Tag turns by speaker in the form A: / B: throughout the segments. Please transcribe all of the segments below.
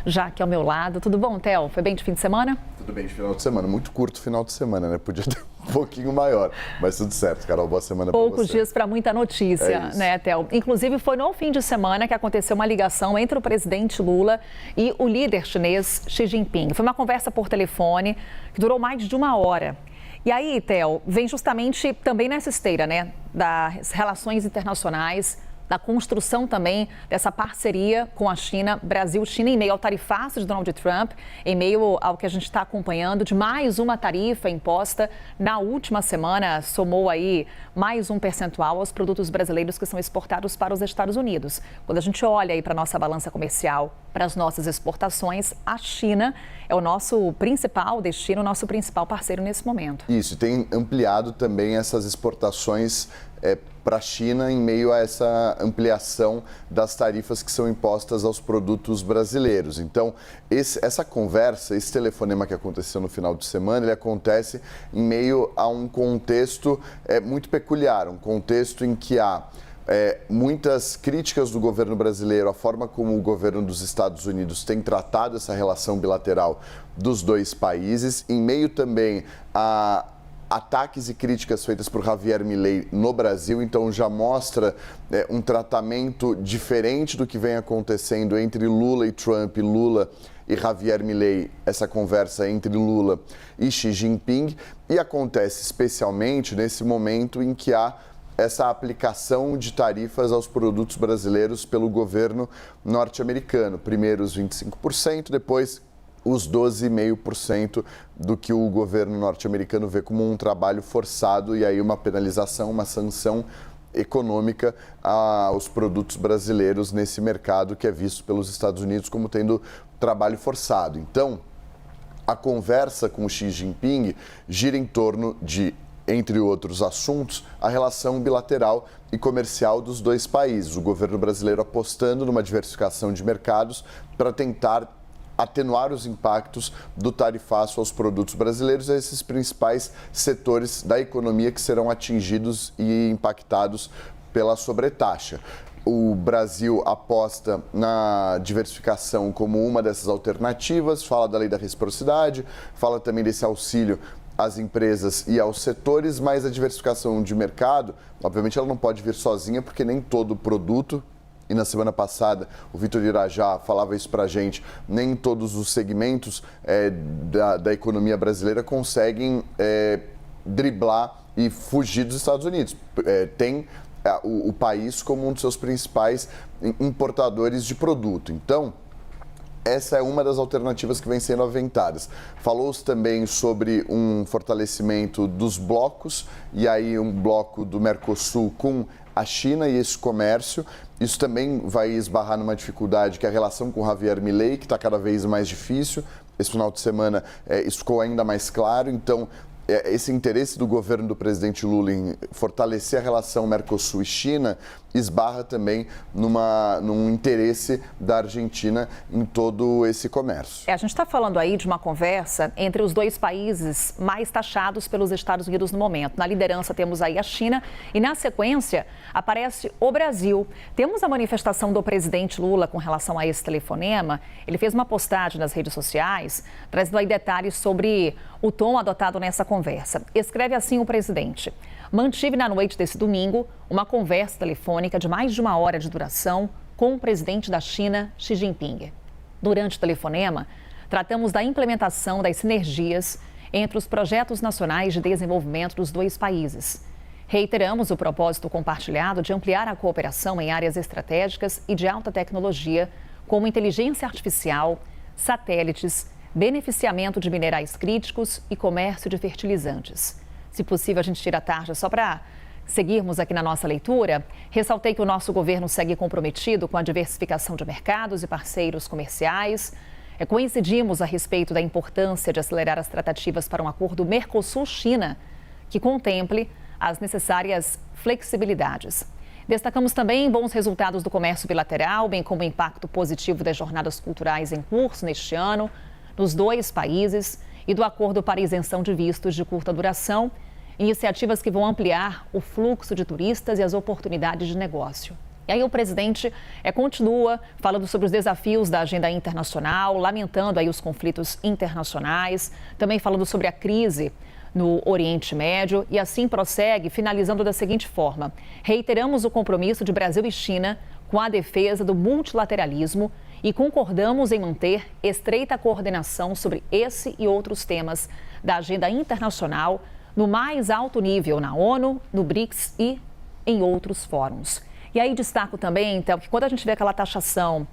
A: já aqui ao meu lado. Tudo bom, Theo? Foi bem de fim de semana?
B: Tudo bem de final de semana. Muito curto final de semana, né? Podia ter um pouquinho maior, mas tudo certo, Carol. Boa semana para você.
A: Poucos dias para muita notícia, né, Theo? Inclusive, foi no fim de semana que aconteceu uma ligação entre o presidente Lula e o líder chinês Xi Jinping. Foi uma conversa por telefone que durou mais de uma hora. E aí, Theo, vem justamente também nessa esteira, né, das relações internacionais, da construção também dessa parceria com a China, Brasil-China, em meio ao tarifaço de Donald Trump, em meio ao que a gente está acompanhando de mais uma tarifa imposta na última semana, somou aí mais um percentual aos produtos brasileiros que são exportados para os Estados Unidos. Quando a gente olha aí para a nossa balança comercial, para as nossas exportações, a China é o nosso principal destino, o nosso principal parceiro nesse momento.
B: Isso, tem ampliado também essas exportações para a China em meio a essa ampliação das tarifas que são impostas aos produtos brasileiros. Então, essa conversa, esse telefonema que aconteceu no final de semana, ele acontece em meio a um contexto muito peculiar, um contexto em que há muitas críticas do governo brasileiro, a forma como o governo dos Estados Unidos tem tratado essa relação bilateral dos dois países, em meio também a ataques e críticas feitas por Javier Milei no Brasil, então já mostra um tratamento diferente do que vem acontecendo entre Lula e Trump, Lula e Javier Milei, essa conversa entre Lula e Xi Jinping, e acontece especialmente nesse momento em que há essa aplicação de tarifas aos produtos brasileiros pelo governo norte-americano. Primeiro os 25%, depois os 12,5% do que o governo norte-americano vê como um trabalho forçado e aí uma penalização, uma sanção econômica aos produtos brasileiros nesse mercado que é visto pelos Estados Unidos como tendo trabalho forçado. Então, a conversa com o Xi Jinping gira em torno de, entre outros assuntos, a relação bilateral e comercial dos dois países. O governo brasileiro apostando numa diversificação de mercados para tentar atenuar os impactos do tarifaço aos produtos brasileiros a esses principais setores da economia que serão atingidos e impactados pela sobretaxa. O Brasil aposta na diversificação como uma dessas alternativas, fala da lei da reciprocidade, fala também desse auxílio às empresas e aos setores, mas a diversificação de mercado, obviamente ela não pode vir sozinha, porque nem todo produto, e na semana passada o Vitor Irajá falava isso para a gente, nem todos os segmentos da economia brasileira conseguem driblar e fugir dos Estados Unidos. Tem o país como um dos seus principais importadores de produto. Então, essa é uma das alternativas que vem sendo aventadas. Falou-se também sobre um fortalecimento dos blocos, e aí um bloco do Mercosul com a China e esse comércio. Isso também vai esbarrar numa dificuldade que é a relação com o Javier Milei, que está cada vez mais difícil. Esse final de semana isso ficou ainda mais claro. Então, esse interesse do governo do presidente Lula em fortalecer a relação Mercosul e China esbarra também num interesse da Argentina em todo esse comércio.
A: A gente está falando aí de uma conversa entre os dois países mais taxados pelos Estados Unidos no momento. Na liderança temos aí a China e, na sequência, aparece o Brasil. Temos a manifestação do presidente Lula com relação a esse telefonema. Ele fez uma postagem nas redes sociais, trazendo aí detalhes sobre o tom adotado nessa conversa. Escreve assim o presidente: mantive na noite desse domingo uma conversa telefônica de mais de uma hora de duração com o presidente da China, Xi Jinping. Durante o telefonema, tratamos da implementação das sinergias entre os projetos nacionais de desenvolvimento dos dois países. Reiteramos o propósito compartilhado de ampliar a cooperação em áreas estratégicas e de alta tecnologia, como inteligência artificial, satélites, beneficiamento de minerais críticos e comércio de fertilizantes. Se possível, a gente tira a tarja só para seguirmos aqui na nossa leitura. Ressaltei que o nosso governo segue comprometido com a diversificação de mercados e parceiros comerciais. Coincidimos a respeito da importância de acelerar as tratativas para um acordo Mercosul-China, que contemple as necessárias flexibilidades. Destacamos também bons resultados do comércio bilateral, bem como o impacto positivo das jornadas culturais em curso neste ano nos dois países e do acordo para isenção de vistos de curta duração, iniciativas que vão ampliar o fluxo de turistas e as oportunidades de negócio. E aí o presidente continua falando sobre os desafios da agenda internacional, lamentando aí os conflitos internacionais, também falando sobre a crise no Oriente Médio e assim prossegue, finalizando da seguinte forma: reiteramos o compromisso de Brasil e China com a defesa do multilateralismo e concordamos em manter estreita coordenação sobre esse e outros temas da agenda internacional no mais alto nível na ONU, no BRICS e em outros fóruns. E aí destaco também, então, que quando a gente vê aquela taxação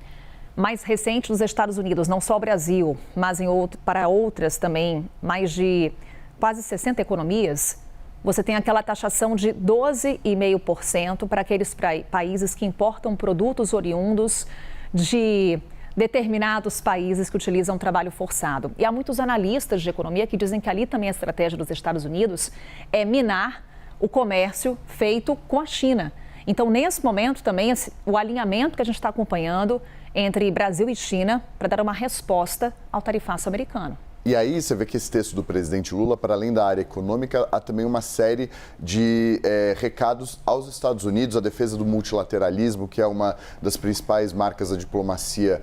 A: mais recente dos Estados Unidos, não só o Brasil, mas para outras também, mais de quase 60 economias, você tem aquela taxação de 12,5% para aqueles países que importam produtos oriundos de determinados países que utilizam trabalho forçado. E há muitos analistas de economia que dizem que ali também a estratégia dos Estados Unidos é minar o comércio feito com a China. Então, nesse momento também, o alinhamento que a gente está acompanhando entre Brasil e China para dar uma resposta ao tarifaço americano.
B: E aí você vê que esse texto do presidente Lula, para além da área econômica, há também uma série de recados aos Estados Unidos, a defesa do multilateralismo, que é uma das principais marcas da diplomacia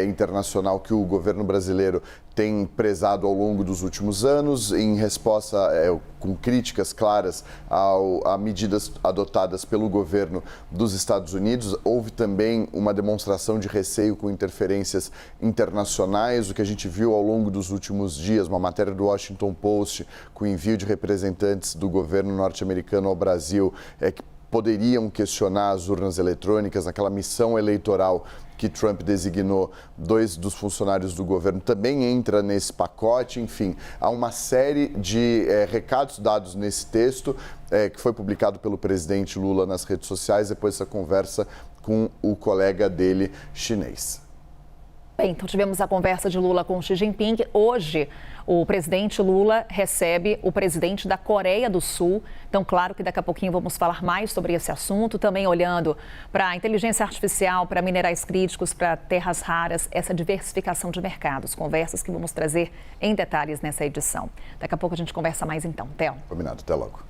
B: internacional que o governo brasileiro tem prezado ao longo dos últimos anos, em resposta com críticas claras a medidas adotadas pelo governo dos Estados Unidos. Houve também uma demonstração de receio com interferências internacionais, o que a gente viu ao longo dos últimos dias, uma matéria do Washington Post com envio de representantes do governo norte-americano ao Brasil, que poderiam questionar as urnas eletrônicas, naquela missão eleitoral que Trump designou 2 dos funcionários do governo, também entra nesse pacote. Enfim, há uma série de recados dados nesse texto que foi publicado pelo presidente Lula nas redes sociais depois dessa conversa com o colega dele chinês.
A: Bem, então tivemos a conversa de Lula com Xi Jinping. Hoje, o presidente Lula recebe o presidente da Coreia do Sul. Então, claro que daqui a pouquinho vamos falar mais sobre esse assunto, também olhando para a inteligência artificial, para minerais críticos, para terras raras, essa diversificação de mercados. Conversas que vamos trazer em detalhes nessa edição. Daqui a pouco a gente conversa mais então. Theo.
B: Combinado, até logo.